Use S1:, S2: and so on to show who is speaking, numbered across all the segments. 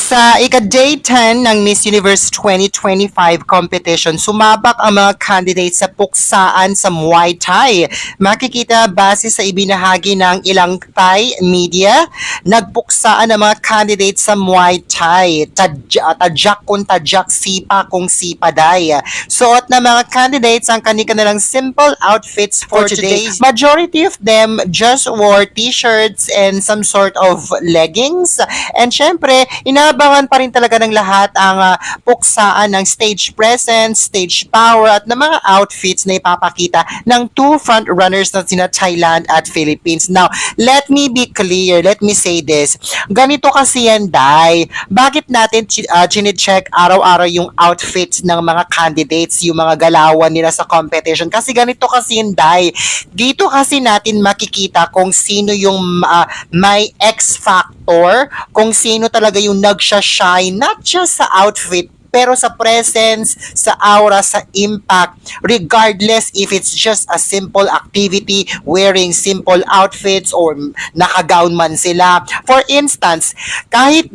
S1: Sa ika-day 10 ng Miss Universe 2025 competition, sumabak ang mga candidates sa puksaan sa Muay Thai. Makikita base sa ibinahagi ng ilang Thai media, nagpuksaan ang mga candidates sa Muay Thai. Tadyak kung tadyak, sipa kung sipa day. Suot na mga candidates ang kanilang simple outfits for today. Majority of them just wore t-shirts and some sort of leggings. And syempre, inaabangan pa rin talaga ng lahat ang puksaan ng stage presence, stage power at ng mga outfits na ipapakita ng two front runners na sina Thailand at Philippines. Now, let me be clear, let me say this. Ganito kasi yan, Day. Bakit natin chine-check araw-araw yung outfits ng mga candidates, yung mga galawan nila sa competition? Kasi ganito kasi yan, Day. Dito kasi natin makikita kung sino yung may X factor, kung sino talaga yung nagsha-shine, not just sa outfit, pero sa presence, sa aura, sa impact, regardless if it's just a simple activity, wearing simple outfits or naka-gown man sila. For instance, kahit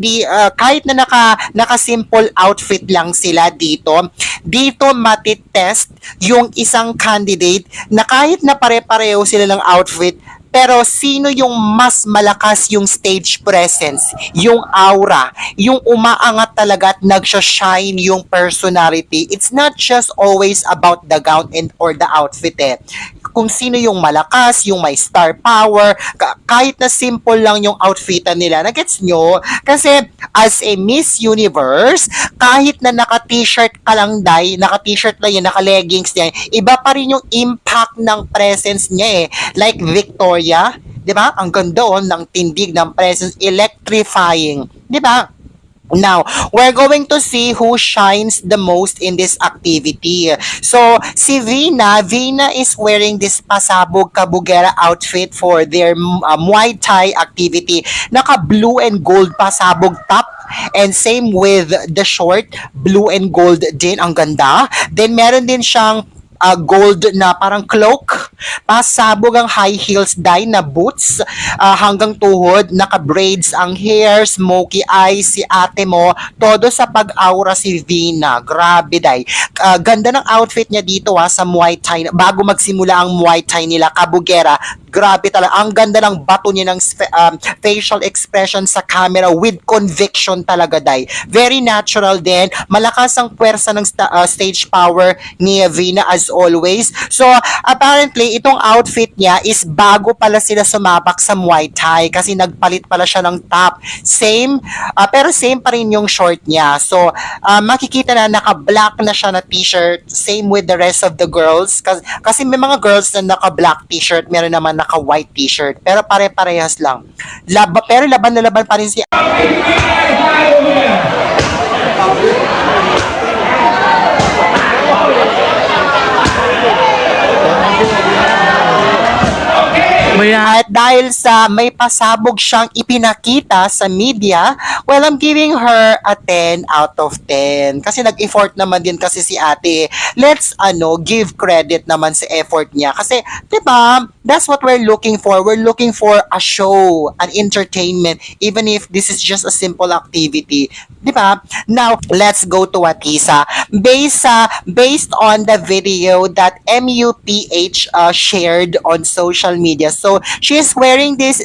S1: na naka-simple outfit lang sila dito matitest yung isang candidate na kahit na pare-pareho sila ng outfit, pero sino yung mas malakas yung stage presence, yung aura, yung umaangat talaga at nagsha-shine yung personality. It's not just always about the gown or the outfit Kung sino yung malakas, yung may star power, kahit na simple lang yung outfitan nila. Nagets nyo? Kasi as a Miss Universe, kahit na naka-t-shirt ka lang, Day, naka-t-shirt lang yan, naka-leggings yan, iba pa rin yung impact ng presence niya Like Victoria, di ba? Ang ganda ng tindig ng presence, electrifying. Di ba? Now, we're going to see who shines the most in this activity. So, si Vina is wearing this pasabog kabugera outfit for their Muay Thai activity. Naka-blue and gold pasabog top. And same with the short, blue and gold din. Ang ganda. Then, meron din siyang gold na parang cloak, pasabog ang high heels Day na boots hanggang tuhod, naka-braids ang hair, smoky eyes si ate mo, todo sa pag-aura si Vina. Grabe Day. Ganda ng outfit niya dito sa Muay Thai. Bago magsimula ang Muay Thai nila, kabugera, grabe talaga. Ang ganda ng bato niya ng facial expression sa camera with conviction talaga Day. Very natural din. Malakas ang puwersa ng stage power ni Vina as always. So, apparently, itong outfit niya is bago pala sila sumabak sa Muay Thai kasi nagpalit pala siya ng top. Same, pero same pa rin yung short niya. So, makikita na naka-black na siya na t-shirt. Same with the rest of the girls. Kasi may mga girls na naka-black t-shirt, meron naman naka-white t-shirt. Pero pare-parehas lang. Pero laban na laban pa rin si At dahil sa may pasabog siyang ipinakita sa media, well, I'm giving her a 10 out of 10. Kasi nag-effort naman din kasi si ate. Let's give credit naman sa effort niya. Kasi, diba, that's what we're looking for. We're looking for a show, an entertainment, even if this is just a simple activity. Diba? Now, let's go to Atisa. Based on the video that MUPH shared on social media. So she's wearing this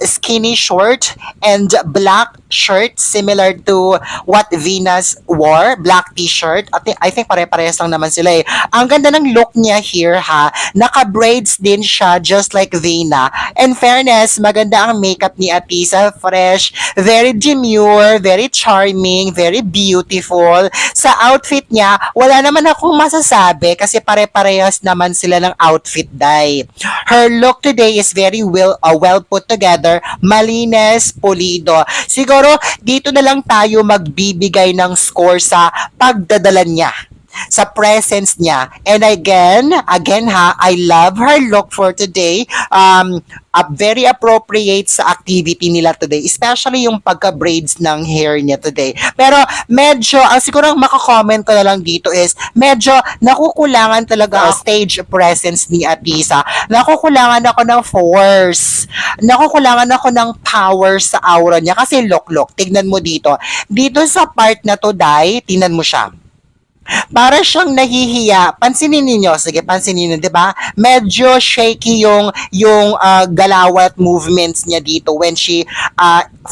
S1: skinny short and black shirt similar to what Venus wore, black t-shirt. I think pare-parehas lang naman sila Ang ganda ng look niya here Naka-braids din siya just like Vina. And fairness, maganda ang makeup ni Atisa, fresh, very demure, very charming, very beautiful. Sa outfit niya, wala naman akong masasabi kasi pare-parehas naman sila ng outfit Day. Her look today is very well put together, malinis, pulido. Siguro dito na lang tayo magbibigay ng score sa pagdadala niya sa presence niya. And again ha, I love her look for today. Very appropriate sa activity nila today, especially yung pagka-braids ng hair niya today. Pero medyo, ang siguro ang makakomment ko na lang dito is, medyo nakukulangan talaga ang stage presence ni Atisa. Nakukulangan ako ng force. Nakukulangan ako ng power sa aura niya. Kasi look, tignan mo dito. Dito sa part na to, Day, tignan mo siya. Para siyang nahihiya. Pansinin niyo, sige, pansinin niyo, 'di ba? Medyo shaky yung galaw at movements niya dito when she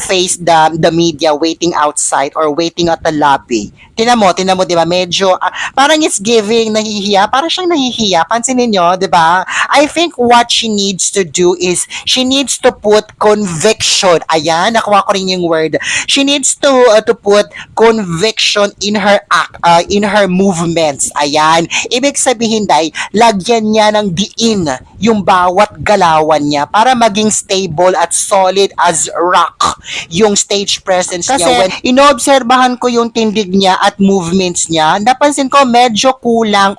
S1: faced the media waiting outside or waiting at the lobby. Tingnan mo, 'di ba? Medyo parang it's giving nahihiya, para siyang nahihiya. Pansinin niyo, 'di ba? I think what she needs to do is she needs to put conviction. Ayan, nakuha ko rin yung word. She needs to put conviction in her act, in her movements. Ayan. Ibig sabihin, Day, lagyan niya ng diin yung bawat galawan niya para maging stable at solid as rock yung stage presence niya. Kasi inoobserbahan ko yung tindig niya at movements niya, napansin ko medyo kulang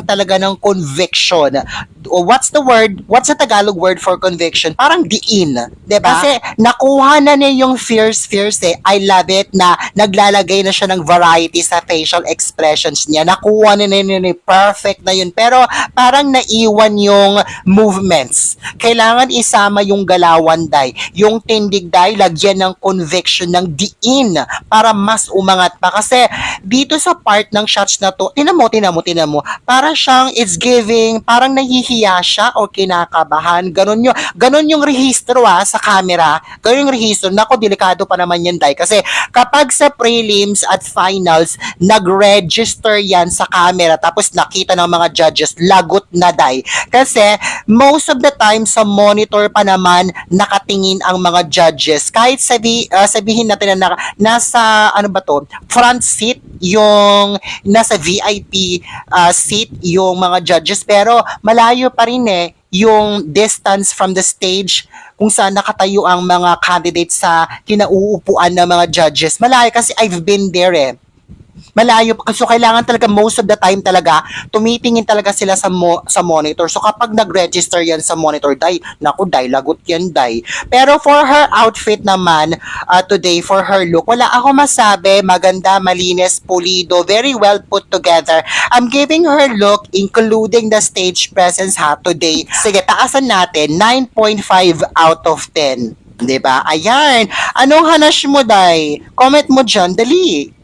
S1: talaga ng conviction. What's the word? What's the Tagalog word for conviction? Parang diin. Diba? Kasi nakuha na niya yung fierce eh. I love it na naglalagay na siya ng variety sa facial expressions niya. Nakuha na niya, perfect na yun. Pero parang naiwan yung movements. Kailangan isama yung galawan, Day. Yung tindig, Day, lagyan ng conviction, ng diin para mas umangat pa. Kasi dito sa part ng shots na to, tinan mo, para siyang it's giving, parang nahihiya siya o kinakabahan. Ganon yung rehistro sa camera. Ganon yung rehistro. Nako, delikado pa naman yan, Day. Kasi kapag sa prelims at finals, nag-register yan sa camera tapos nakita ng mga judges, lagot na, Day. Kasi most of the time sa monitor pa naman nakatingin ang mga judges. Kahit sabihin natin na nasa front seat yung nasa VIP seat yung mga judges, pero malayo pa rin yung distance from the stage kung saan nakatayo ang mga candidates sa kinauupuan ng mga judges. Malayo kasi I've been there malayo. So, kailangan talaga most of the time talaga, tumitingin talaga sila sa monitor. So, kapag nag-register yan sa monitor, Day, lagot yan, Day. Pero for her outfit naman, today, for her look, wala ako masabi. Maganda, malinis, pulido, very well put together. I'm giving her look, including the stage presence today. Sige, taasan natin, 9.5 out of 10. Diba? Ayan. Anong hanash mo, Day? Comment mo dyan, dali.